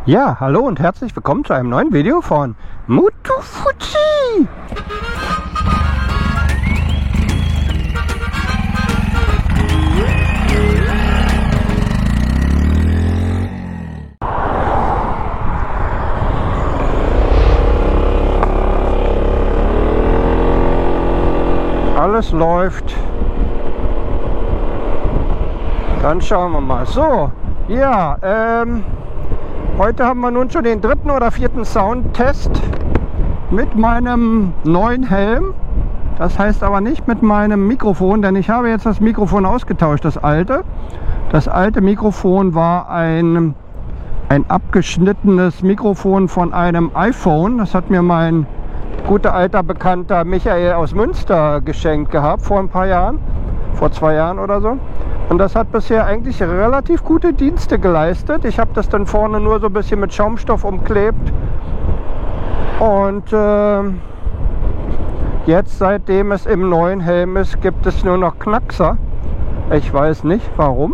Ja, hallo und herzlich willkommen zu einem neuen Video von Motofuji. Alles läuft. Dann schauen wir mal. So, ja, heute haben wir nun schon den dritten oder vierten Soundtest mit meinem neuen Helm. Das heißt aber nicht mit meinem Mikrofon, denn ich habe jetzt das Mikrofon ausgetauscht, das alte. Das alte Mikrofon war ein abgeschnittenes Mikrofon von einem iPhone. Das hat mir mein guter alter Bekannter Michael aus Münster geschenkt gehabt vor ein paar Jahren, vor 2 Jahren oder so. Und das hat bisher eigentlich relativ gute Dienste geleistet. Ich habe das dann vorne nur so ein bisschen mit Schaumstoff umklebt. Und jetzt, seitdem es im neuen Helm ist, gibt es nur noch Knackser. Ich weiß nicht warum.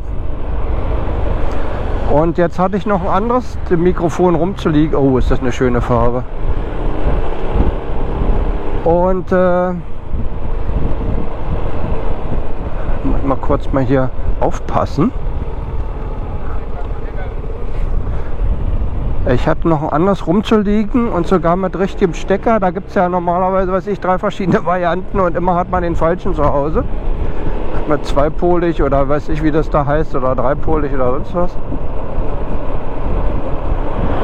Und jetzt hatte ich noch ein anderes Mikrofon rumzuliegen. Oh, ist das eine schöne Farbe. Und mal kurz mal hier aufpassen. Ich hatte noch ein anderes rumzuliegen und sogar mit richtigem Stecker. Da gibt es ja normalerweise, weiß ich, 3 verschiedene Varianten und immer hat man den falschen zu Hause. Mit 2-polig oder weiß ich, wie das da heißt, oder 3-polig oder sonst was.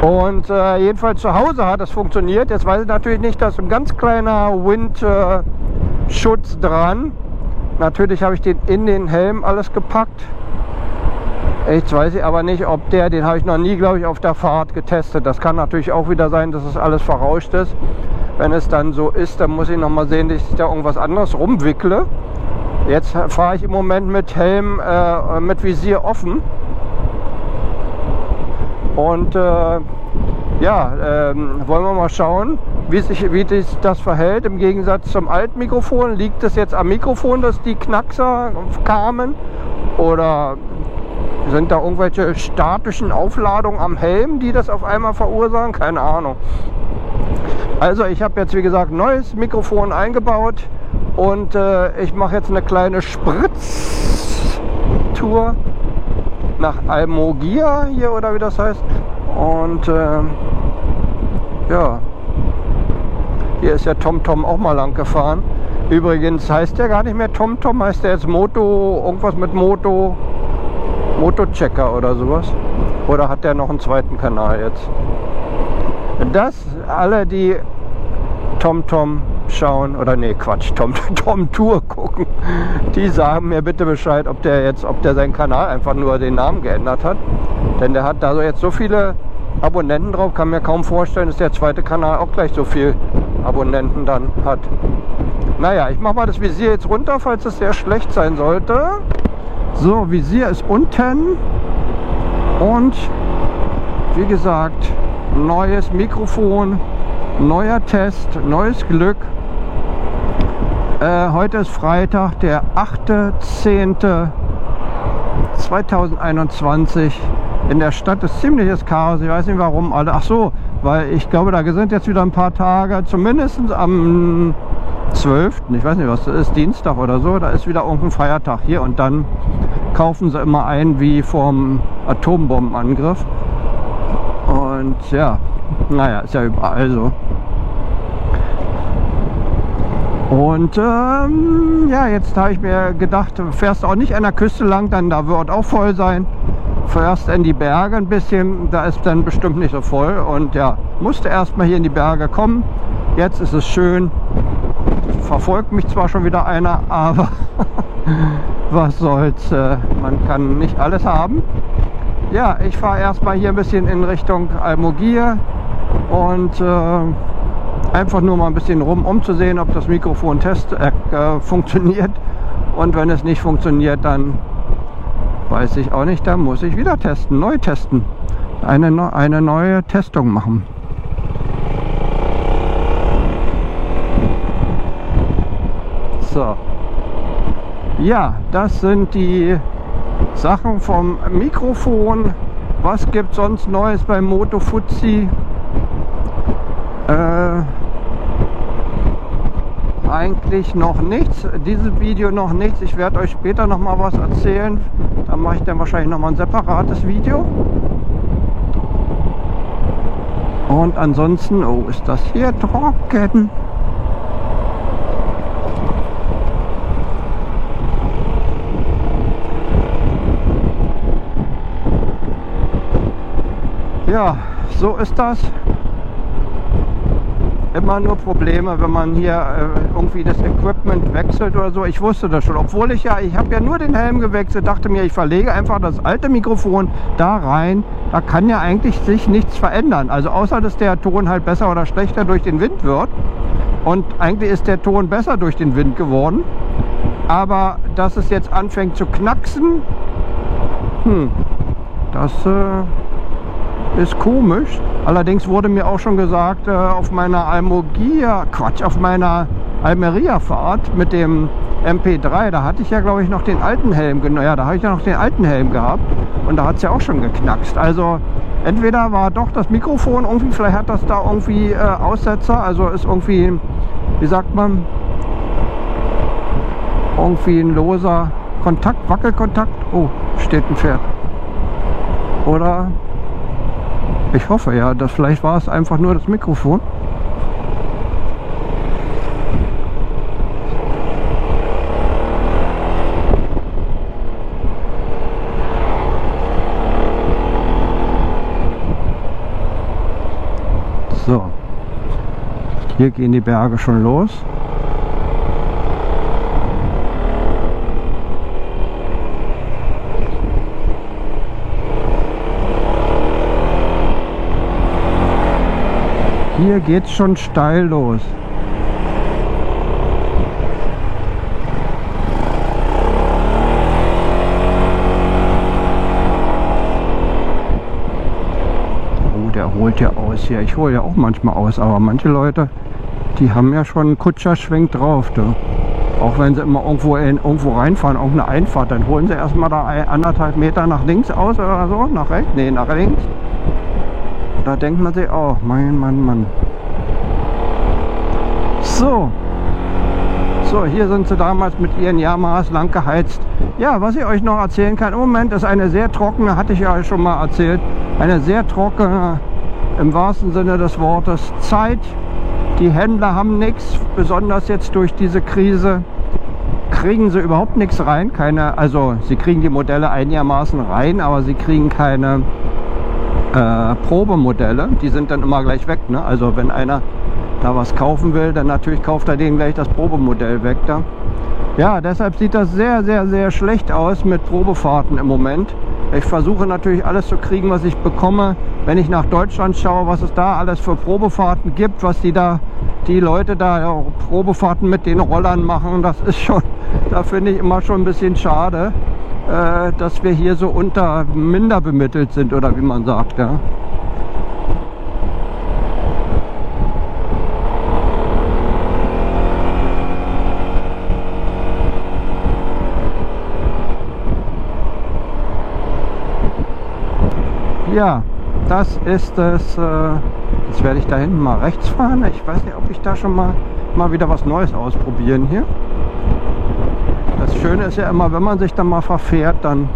Und jedenfalls zu Hause hat es funktioniert. Jetzt weiß ich natürlich nicht, dass ein ganz kleiner Windschutz dran. Natürlich habe ich den in den Helm alles gepackt. Jetzt weiß ich aber nicht, ob den habe ich noch nie, glaube ich, auf der Fahrt getestet. Das kann natürlich auch wieder sein, dass es alles verrauscht ist. Wenn es dann so ist, dann muss ich noch mal sehen, dass ich da irgendwas anderes rumwickle. Jetzt fahre ich im Moment mit Helm, mit Visier offen. Und wollen wir mal schauen, wie sich das verhält. Im Gegensatz zum alten Mikrofon, liegt es jetzt am Mikrofon, dass die Knackser kamen? Oder sind da irgendwelche statischen Aufladungen am Helm, die das auf einmal verursachen? Keine Ahnung. Also ich habe jetzt, wie gesagt, ein neues Mikrofon eingebaut und ich mache jetzt eine kleine Spritztour nach Almogia hier, oder wie das heißt. Und ja, hier ist ja TomTom auch mal lang gefahren. Übrigens heißt der gar nicht mehr TomTom, heißt der jetzt Moto, irgendwas mit Motochecker oder sowas. Oder hat der noch einen zweiten Kanal jetzt? Das, alle die TomTom schauen, oder nee, Quatsch, Tom Tour gucken, die sagen mir bitte Bescheid, ob der seinen Kanal einfach nur den Namen geändert hat. Denn der hat da so jetzt so viele Abonnenten drauf, kann mir kaum vorstellen, dass der zweite Kanal auch gleich so viel Abonnenten dann hat. Naja, ich mache mal das Visier jetzt runter, falls es sehr schlecht sein sollte. So, Visier ist unten und wie gesagt, neues Mikrofon, neuer Test, neues Glück. Heute ist Freitag, der 8.10.2021. In der Stadt ist ziemliches Chaos. Ich weiß nicht warum alle. Ach so, weil ich glaube, da sind jetzt wieder ein paar Tage, zumindest am 12. Ich weiß nicht, was das ist, Dienstag oder so. Da ist wieder irgendein Feiertag hier und dann kaufen sie immer ein wie vom Atombombenangriff. Und ja, naja, ist ja überall so. Und ja, jetzt habe ich mir gedacht, du fährst auch nicht an der Küste lang, dann da wird auch voll sein. Fährst in die Berge ein bisschen, da ist dann bestimmt nicht so voll. Und ja, musste erstmal hier in die Berge kommen. Jetzt ist es schön. Verfolgt mich zwar schon wieder einer, aber was soll's, man kann nicht alles haben. Ja, ich fahre erstmal hier ein bisschen in Richtung Almogia und einfach nur mal ein bisschen rum, um zu sehen, ob das Mikrofon funktioniert. Und wenn es nicht funktioniert, dann weiß ich auch nicht, dann muss ich wieder testen, neu testen. Eine neue Testung machen. So. Ja, das sind die Sachen vom Mikrofon, Was gibt sonst Neues beim Moto Fuzzi? Eigentlich noch nichts. Dieses Video noch nichts. Ich werde euch später noch mal was erzählen. Da mache ich dann wahrscheinlich noch mal ein separates Video. Und ansonsten, oh, ist das hier trocken. Ja, so ist das. Immer nur Probleme, wenn man hier irgendwie das Equipment wechselt oder so. Ich wusste das schon, obwohl ich habe ja nur den Helm gewechselt, dachte mir, ich verlege einfach das alte Mikrofon da rein. Da kann ja eigentlich sich nichts verändern. Also außer, dass der Ton halt besser oder schlechter durch den Wind wird. Und eigentlich ist der Ton besser durch den Wind geworden. Aber dass es jetzt anfängt zu knacksen, das ist komisch. Allerdings wurde mir auch schon gesagt, auf meiner Almeria-Fahrt mit dem MP3, da hatte ich ja, glaube ich, noch den alten Helm, ja, da habe ich ja noch den alten Helm gehabt und da hat es ja auch schon geknackst. Also entweder war doch das Mikrofon irgendwie, vielleicht hat das da irgendwie Aussetzer, also ist irgendwie, wie sagt man, irgendwie ein loser Kontakt, Wackelkontakt. Oh, steht ein Pferd. Oder ich hoffe ja, dass vielleicht war es einfach nur das Mikrofon. So, hier gehen die Berge schon los. Hier geht's schon steil los. Oh, der holt ja aus hier. Ich hole ja auch manchmal aus, aber manche Leute, die haben ja schon einen Kutscherschwenk drauf. Du. Auch wenn sie immer irgendwo reinfahren, irgendeine Einfahrt, dann holen sie erstmal da 1,5 Meter nach links aus oder so, nach rechts, nee, nach links. Da denkt man sich, oh, Mann. So, hier sind sie damals mit ihren Yamahas lang geheizt. Ja, was ich euch noch erzählen kann, im Moment ist eine sehr trockene, hatte ich ja euch schon mal erzählt, eine sehr trockene, im wahrsten Sinne des Wortes, Zeit. Die Händler haben nichts, besonders jetzt durch diese Krise, kriegen sie überhaupt nichts rein. Also sie kriegen die Modelle einigermaßen rein, aber sie kriegen keine Probemodelle, die sind dann immer gleich weg, ne? Also wenn einer da was kaufen will, dann natürlich kauft er denen gleich das Probemodell weg da. Ja, deshalb sieht das sehr schlecht aus mit Probefahrten im Moment. Ich versuche natürlich alles zu kriegen, was ich bekomme, wenn ich nach Deutschland schaue, was es da alles für Probefahrten gibt, was die Leute da ja, Probefahrten mit den Rollern machen. Das ist schon, da finde ich immer schon ein bisschen schade, dass wir hier so minder bemittelt sind, oder wie man sagt, ja. Ja, das ist es. Jetzt werde ich da hinten mal rechts fahren. Ich weiß nicht, ob ich da schon mal wieder was Neues ausprobieren hier. Das Schöne ist ja immer, wenn man sich dann mal verfährt, dann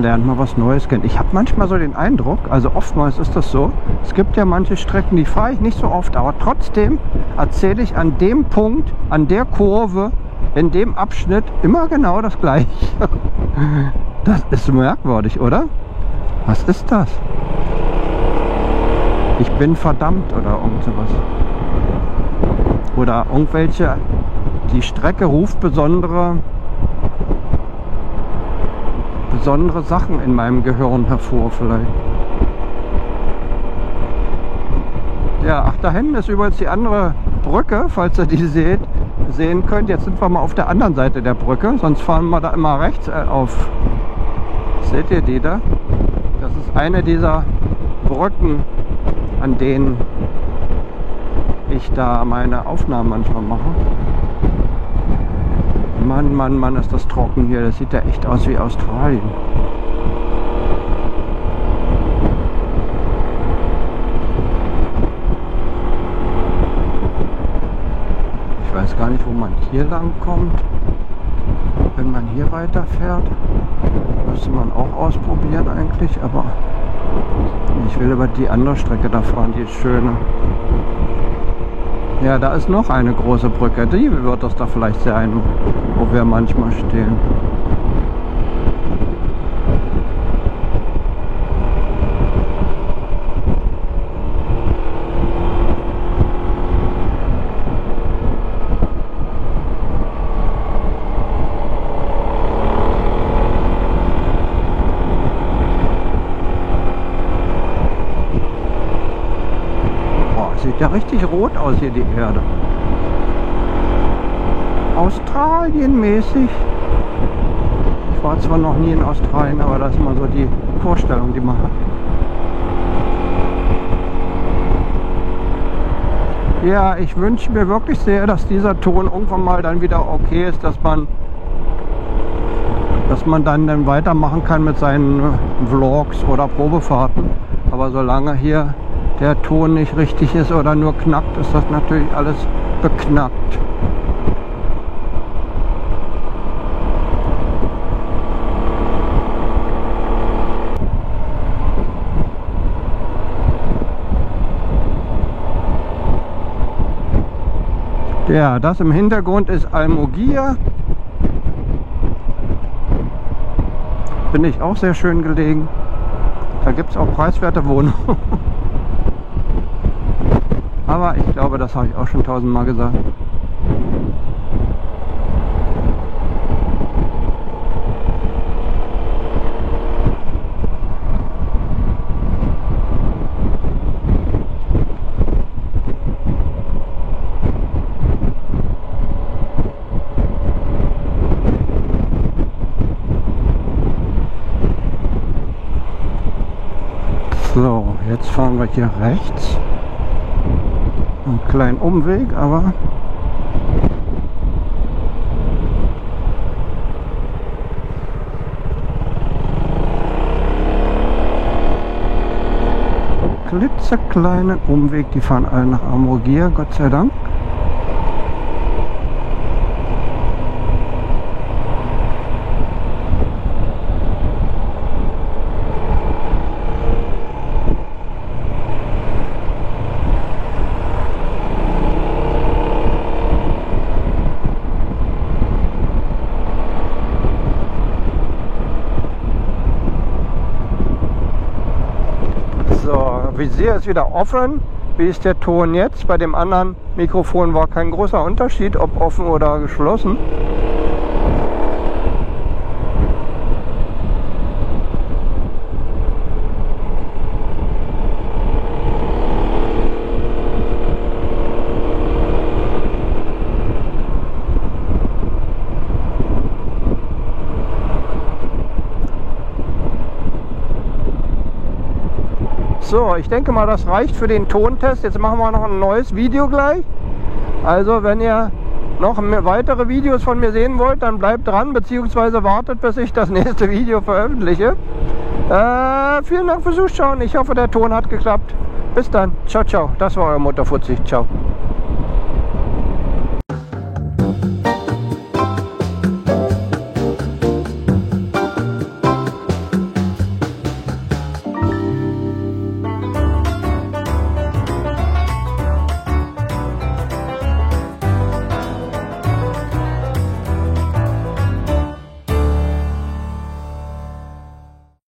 lernt man was Neues kennen. Ich habe manchmal so den Eindruck, also oftmals ist das so, es gibt ja manche Strecken, die fahre ich nicht so oft, aber trotzdem erzähle ich an dem Punkt, an der Kurve, in dem Abschnitt immer genau das Gleiche. Das ist merkwürdig, oder? Was ist das? Ich bin verdammt oder irgend sowas. Oder irgendwelche, die Strecke ruft besondere Sachen in meinem Gehirn hervor vielleicht. Ja, ach, da hinten ist übrigens die andere Brücke, falls ihr die sehen könnt. Jetzt sind wir mal auf der anderen Seite der Brücke, sonst fahren wir da immer rechts auf. Seht ihr die da? Das ist eine dieser Brücken, an denen ich da meine Aufnahmen manchmal mache. Mann, ist das trocken hier. Das sieht ja echt aus wie Australien. man hier lang kommt. Wenn man hier weiterfährt, müsste man auch ausprobieren eigentlich, aber ich will über die andere Strecke da fahren, die ist schöne. Ja, da ist noch eine große Brücke, die wird das da vielleicht sein, wo wir manchmal stehen. Sieht ja richtig rot aus hier, die Erde. Australien-mäßig. Ich war zwar noch nie in Australien, aber das ist mal so die Vorstellung, die man hat. Ja, ich wünsche mir wirklich sehr, dass dieser Ton irgendwann mal dann wieder okay ist, dass man dann weitermachen kann mit seinen Vlogs oder Probefahrten. Aber solange hier der Ton nicht richtig ist oder nur knackt, ist das natürlich alles beknackt. Ja, das im Hintergrund ist Almogia. Bin ich auch sehr schön gelegen. Da gibt es auch preiswerte Wohnungen. Aber ich glaube, das habe ich auch schon 1000-mal gesagt. So, jetzt fahren wir hier rechts. Einen kleinen Umweg, aber klitzekleinen Umweg, die fahren alle nach Almogia, Gott sei Dank. Visier ist wieder offen. Wie ist der Ton jetzt? Bei dem anderen Mikrofon war kein großer Unterschied, ob offen oder geschlossen. So, ich denke mal, das reicht für den Tontest. Jetzt machen wir noch ein neues Video gleich. Also, wenn ihr noch weitere Videos von mir sehen wollt, dann bleibt dran, beziehungsweise wartet, bis ich das nächste Video veröffentliche. Vielen Dank fürs Zuschauen. Ich hoffe, der Ton hat geklappt. Bis dann. Ciao, ciao. Das war euer Motorfuzzi. Ciao.